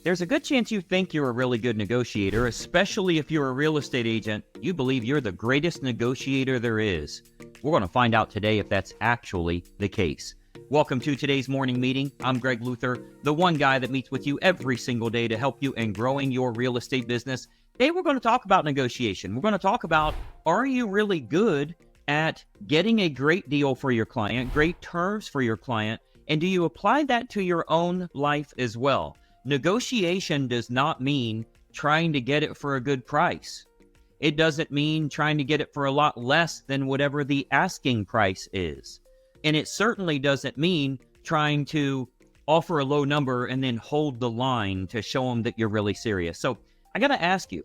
There's a good chance you think you're a really good negotiator, especially if you're a real estate agent. You believe you're the greatest negotiator there is. We're going to find out today if that's actually the case. Welcome to today's morning meeting. I'm Greg Luther, the one guy that meets with you every single day to help you in growing your real estate business. Today we're going to talk about negotiation. We're going to talk about, are you really good at getting a great deal for your client, great terms for your client, and do you apply that to your own life as well? Negotiation does not mean trying to get it for a good price. It doesn't mean trying to get it for a lot less than whatever the asking price is. And it certainly doesn't mean trying to offer a low number and then hold the line to show them that you're really serious. So I got to ask you,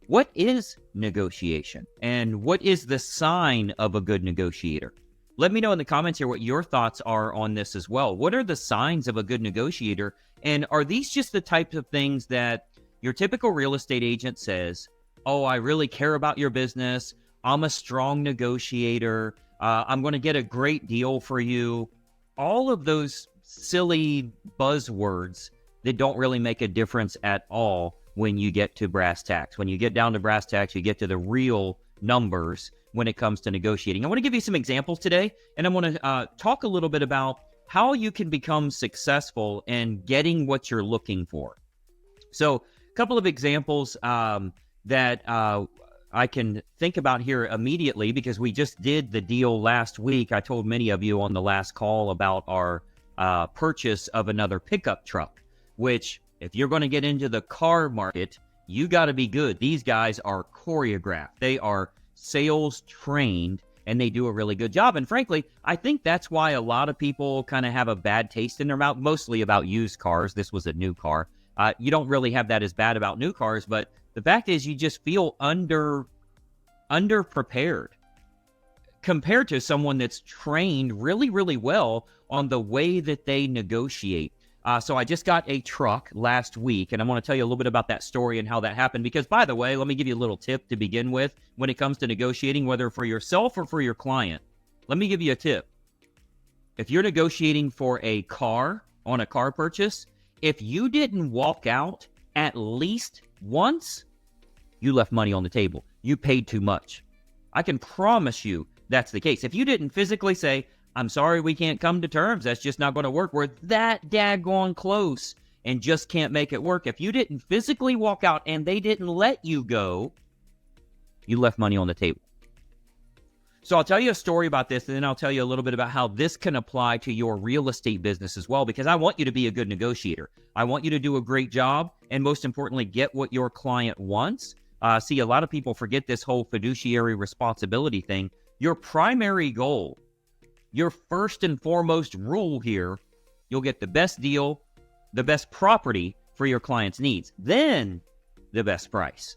what is negotiation? And what is the sign of a good negotiator? Let me know in the comments here what your thoughts are on this as well. What are the signs of a good negotiator? And are these just the types of things that your typical real estate agent says, oh, I really care about your business. I'm a strong negotiator. I'm going to get a great deal for you. All of those silly buzzwords that don't really make a difference at all when you get to brass tacks. When you get down to brass tacks, you get to the real numbers when it comes to negotiating. I want to give you some examples today, and I want to talk a little bit about how you can become successful in getting what you're looking for. So a couple of examples that I can think about here immediately, because we just did the deal last week. I told many of you on the last call about our purchase of another pickup truck, which if you're going to get into the car market, you got to be good. These guys are choreographed. They are sales trained, and they do a really good job. And frankly, I think that's why a lot of people kind of have a bad taste in their mouth, mostly about used cars. This was a new car. You don't really have that as bad about new cars, but the fact is you just feel underprepared compared to someone that's trained really, really well on the way that they negotiate. So I just got a truck last week, and I want to tell you a little bit about that story and how that happened. Because, by the way, let me give you a little tip to begin with when it comes to negotiating, whether for yourself or for your client. Let me give you a tip. If you're negotiating for a car on a car purchase, if you didn't walk out at least once, you left money on the table. You paid too much. I can promise you that's the case. If you didn't physically say, I'm sorry, we can't come to terms, that's just not going to work, we're that daggone close and just can't make it work. If you didn't physically walk out and they didn't let you go, you left money on the table. So I'll tell you a story about this, and then I'll tell you a little bit about how this can apply to your real estate business as well, because I want you to be a good negotiator. I want you to do a great job, and most importantly, get what your client wants. See, a lot of people forget this whole fiduciary responsibility thing. Your primary goal, your first and foremost rule here, you'll get the best deal, the best property for your client's needs, then the best price.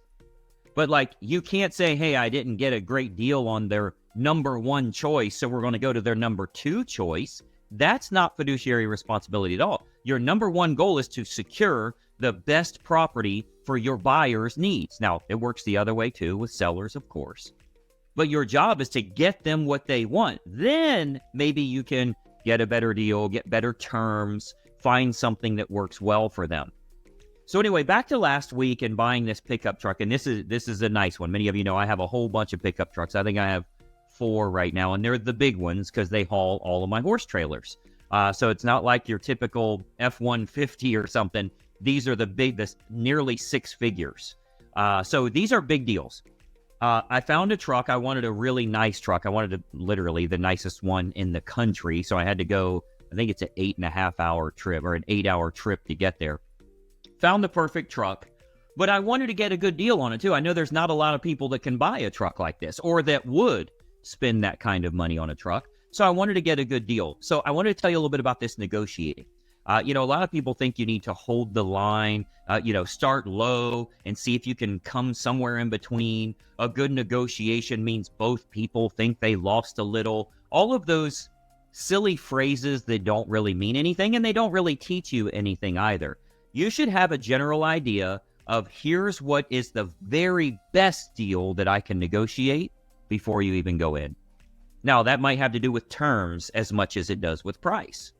But you can't say, hey, I didn't get a great deal on their number one choice, so we're going to go to their number two choice. That's not fiduciary responsibility at all. Your number one goal is to secure the best property for your buyer's needs. Now, it works the other way too with sellers, of course. But your job is to get them what they want. Then maybe you can get a better deal, get better terms, find something that works well for them. So anyway, back to last week and buying this pickup truck. And this is a nice one. Many of you know I have a whole bunch of pickup trucks. I think I have 4 right now, and they're the big ones because they haul all of my horse trailers. So it's not like your typical F-150 or something. These are the nearly 6 figures. So these are big deals. I found a truck. I wanted a really nice truck. I wanted literally the nicest one in the country. So I had to go, I think it's an 8.5-hour trip or an 8-hour trip to get there. Found the perfect truck, but I wanted to get a good deal on it too. I know there's not a lot of people that can buy a truck like this or that would spend that kind of money on a truck. So I wanted to get a good deal. So I wanted to tell you a little bit about this negotiating. A lot of people think you need to hold the line, start low and see if you can come somewhere in between. A good negotiation means both people think they lost a little. All of those silly phrases that don't really mean anything, and they don't really teach you anything either. You should have a general idea of here's what is the very best deal that I can negotiate before you even go in. Now, that might have to do with terms as much as it does with price.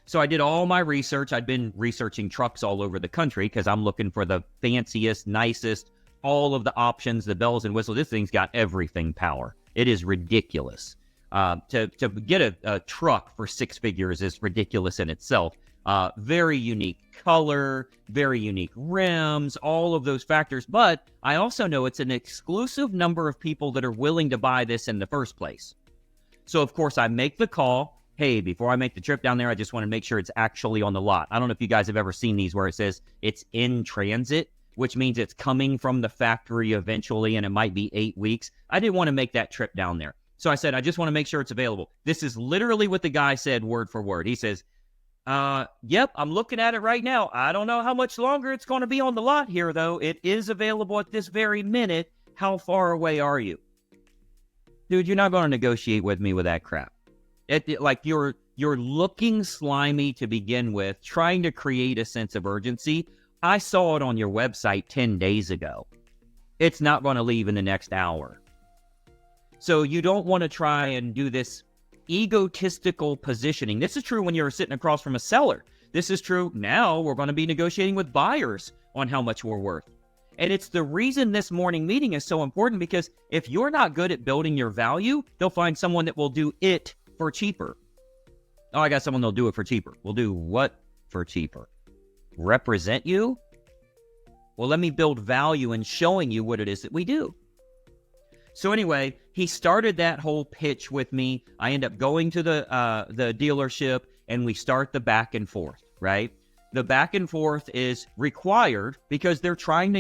So I did all my research. I'd been researching trucks all over the country because I'm looking for the fanciest, nicest, all of the options, the bells and whistles. This thing's got everything power. It is ridiculous. To get a truck for six figures is ridiculous in itself. Very unique color, very unique rims, all of those factors. But I also know it's an exclusive number of people that are willing to buy this in the first place. So, of course, I make the call. Hey, before I make the trip down there, I just want to make sure it's actually on the lot. I don't know if you guys have ever seen these where it says it's in transit, which means it's coming from the factory eventually, and it might be 8 weeks. I didn't want to make that trip down there. So I said, I just want to make sure it's available. This is literally what the guy said word for word. He says, yep, I'm looking at it right now. I don't know how much longer it's going to be on the lot here, though. It is available at this very minute. How far away are you? Dude, you're not going to negotiate with me with that crap. Like you're looking slimy to begin with, trying to create a sense of urgency. I saw it on your website 10 days ago. It's not going to leave in the next hour. So you don't want to try and do this egotistical positioning. This is true when you're sitting across from a seller. This is true now. We're going to be negotiating with buyers on how much we're worth. And it's the reason this morning meeting is so important, because if you're not good at building your value, they'll find someone that will do it for cheaper. Oh, I got someone that'll do it for cheaper. We'll do what for cheaper? Represent you? Well, let me build value in showing you what it is that we do. So anyway, he started that whole pitch with me. I end up going to the dealership, and we start the back and forth, right? The back and forth is required because they're trying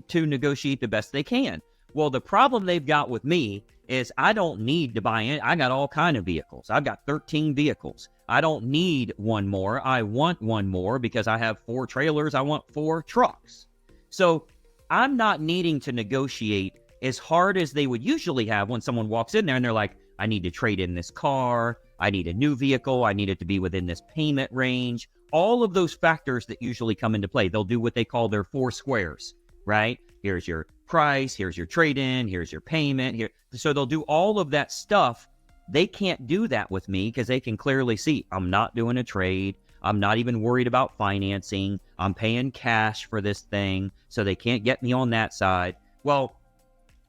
to negotiate the best they can. Well, the problem they've got with me is I don't need to buy in. I got all kind of vehicles. I've got 13 vehicles. I don't need one more. I want one more because I have 4 trailers. I want 4 trucks. So I'm not needing to negotiate as hard as they would usually have when someone walks in there and they're like, I need to trade in this car. I need a new vehicle. I need it to be within this payment range. All of those factors that usually come into play. They'll do what they call their 4 squares, right? Here's your price, here's your trade-in, here's your payment. Here. So they'll do all of that stuff. They can't do that with me because they can clearly see I'm not doing a trade. I'm not even worried about financing. I'm paying cash for this thing, so they can't get me on that side. Well,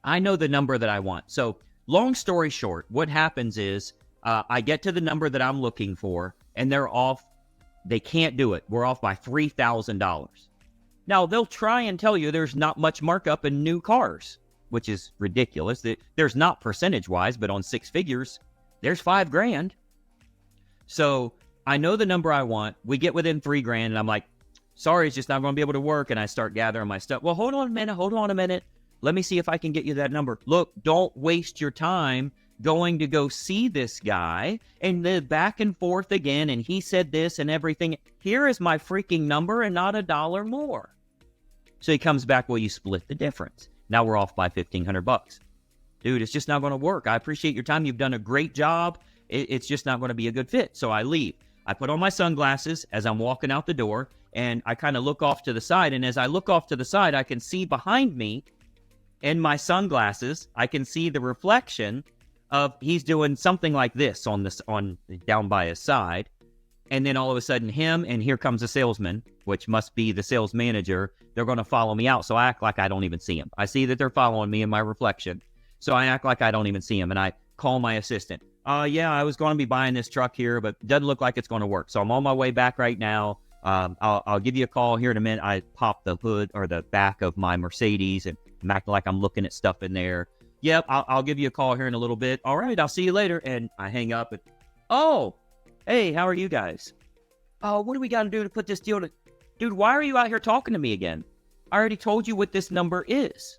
I know the number that I want. So long story short, what happens is I get to the number that I'm looking for, and they're off. They can't do it. We're off by $3,000. Now, they'll try and tell you there's not much markup in new cars, which is ridiculous. There's not percentage-wise, but on 6 figures, there's $5,000. So I know the number I want. We get within $3,000, and I'm like, sorry, it's just not going to be able to work. And I start gathering my stuff. Well, hold on a minute. Let me see if I can get you that number. Look, don't waste your time going to go see this guy and the back and forth again. And he said this and everything. Here is my freaking number and not $1 more. So he comes back. Well, you split the difference. Now we're off by $1,500. Dude, it's just not going to work. I appreciate your time. You've done a great job. It's just not going to be a good fit. So I leave. I put on my sunglasses as I'm walking out the door, and I kind of look off to the side. And as I look off to the side, I can see behind me in my sunglasses, I can see the reflection of he's doing something like this on down by his side. And then all of a sudden him, and here comes a salesman, which must be the sales manager. They're going to follow me out. So I act like I don't even see him. I see that they're following me in my reflection. So I act like I don't even see him. And I call my assistant. Yeah, I was going to be buying this truck here, but it doesn't look like it's going to work. So I'm on my way back right now. I'll give you a call here in a minute. I pop the hood or the back of my Mercedes and I'm acting like I'm looking at stuff in there. Yep, I'll give you a call here in a little bit. All right, I'll see you later. And I hang up. And oh, hey, how are you guys? Oh, what do we got to do to put this deal to... Dude, why are you out here talking to me again? I already told you what this number is.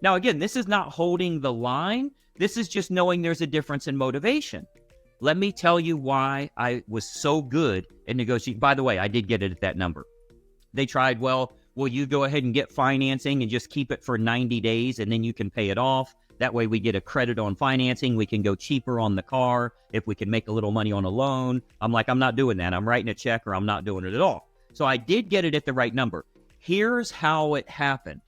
Now, again, this is not holding the line. This is just knowing there's a difference in motivation. Let me tell you why I was so good at negotiating. By the way, I did get it at that number. They tried, well, will you go ahead and get financing and just keep it for 90 days and then you can pay it off? That way we get a credit on financing. We can go cheaper on the car if we can make a little money on a loan. I'm like, I'm not doing that. I'm writing a check or I'm not doing it at all. So I did get it at the right number. Here's how it happened.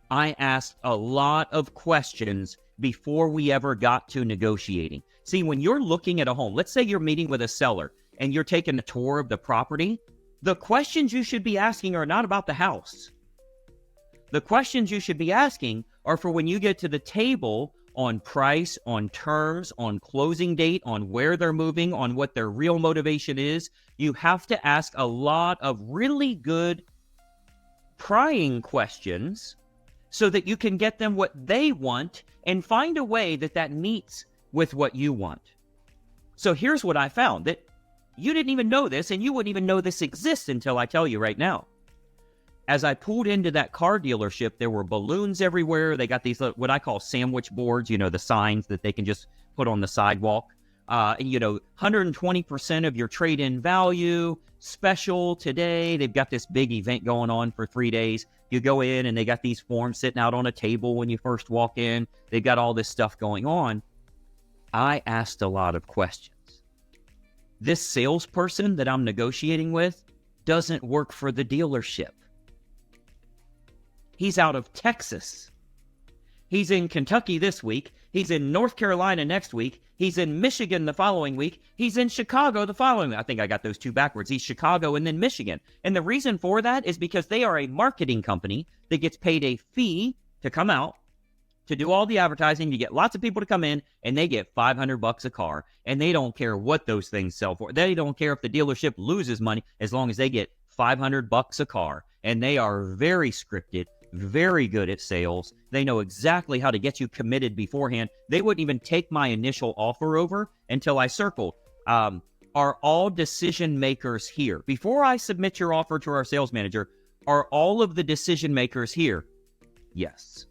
I asked a lot of questions before we ever got to negotiating. See, when you're looking at a home, let's say you're meeting with a seller and you're taking a tour of the property, the questions you should be asking are not about the house. The questions you should be asking are for when you get to the table on price, on terms, on closing date, on where they're moving, on what their real motivation is. You have to ask a lot of really good prying questions so that you can get them what they want and find a way that meets with what you want. So here's what I found, that you didn't even know this, and you wouldn't even know this exists until I tell you right now. As I pulled into that car dealership, there were balloons everywhere. They got these, what I call sandwich boards, the signs that they can just put on the sidewalk. 120% of your trade-in value, special today. They've got this big event going on for 3 days. You go in and they got these forms sitting out on a table when you first walk in. They've got all this stuff going on. I asked a lot of questions. This salesperson that I'm negotiating with doesn't work for the dealership. He's out of Texas. He's in Kentucky this week. He's in North Carolina next week. He's in Michigan the following week. He's in Chicago the following week. I think I got those two backwards. He's Chicago and then Michigan. And the reason for that is because they are a marketing company that gets paid a fee to come out, to do all the advertising. You get lots of people to come in, and they get $500 a car. And they don't care what those things sell for. They don't care if the dealership loses money as long as they get $500 a car. And they are very scripted, very good at sales. They know exactly how to get you committed beforehand. They wouldn't even take my initial offer over until I circled, are all decision makers here? Before I submit your offer to our sales manager, are all of the decision makers here? Yes.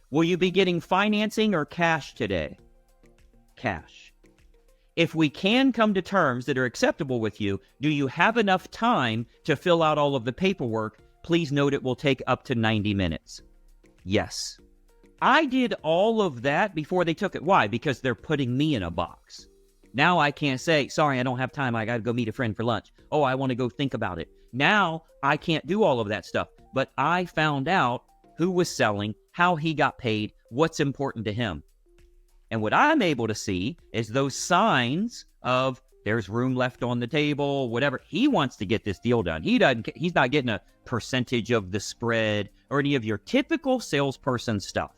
Will you be getting financing or cash today? Cash. If we can come to terms that are acceptable with you, do you have enough time to fill out all of the paperwork? Please note it will take up to 90 minutes. Yes. I did all of that before they took it. Why? Because they're putting me in a box. Now I can't say, sorry, I don't have time. I got to go meet a friend for lunch. Oh, I want to go think about it. Now I can't do all of that stuff. But I found out who was selling, how he got paid, what's important to him. And what I'm able to see is those signs of there's room left on the table, whatever. He wants to get this deal done. He's not getting a percentage of the spread or any of your typical salesperson stuff.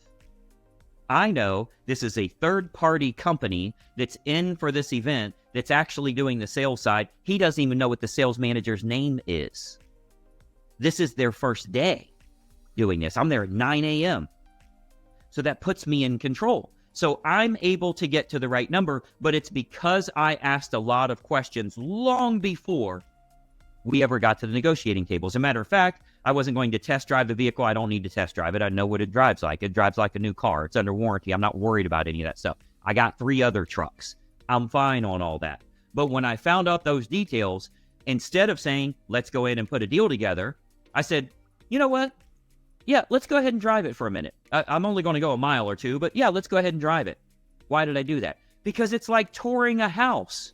I know this is a third-party company that's in for this event that's actually doing the sales side. He doesn't even know what the sales manager's name is. This is their first day doing this. I'm there at 9 a.m. So that puts me in control. So I'm able to get to the right number, but it's because I asked a lot of questions long before we ever got to the negotiating table. As a matter of fact, I wasn't going to test drive the vehicle. I don't need to test drive it. I know what it drives like. It drives like a new car. It's under warranty. I'm not worried about any of that stuff. I got 3 other trucks. I'm fine on all that. But when I found out those details, instead of saying, let's go in and put a deal together, I said, you know what? Yeah, let's go ahead and drive it for a minute. I'm only going to go a mile or two, but yeah, let's go ahead and drive it. Why did I do that? Because it's like touring a house.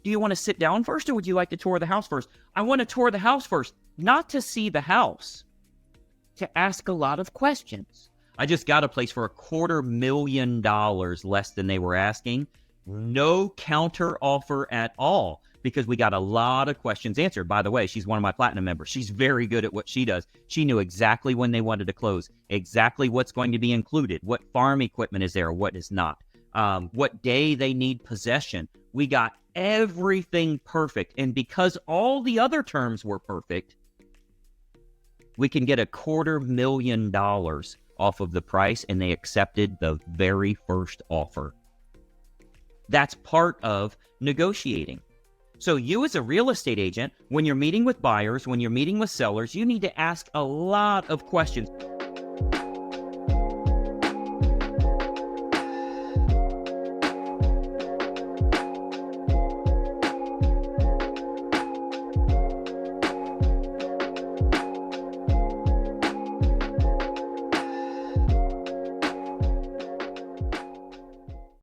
Do you want to sit down first, or would you like to tour the house first? I want to tour the house first, not to see the house, to ask a lot of questions. I just got a place for $250,000 less than they were asking. No counter offer at all, because we got a lot of questions answered. By the way, she's one of my platinum members. She's very good at what she does. She knew exactly when they wanted to close, exactly what's going to be included, what farm equipment is there, what is not, what day they need possession. We got everything perfect. And because all the other terms were perfect, we can get $250,000 off of the price, and they accepted the very first offer. That's part of negotiating. So you as a real estate agent, when you're meeting with buyers, when you're meeting with sellers, you need to ask a lot of questions.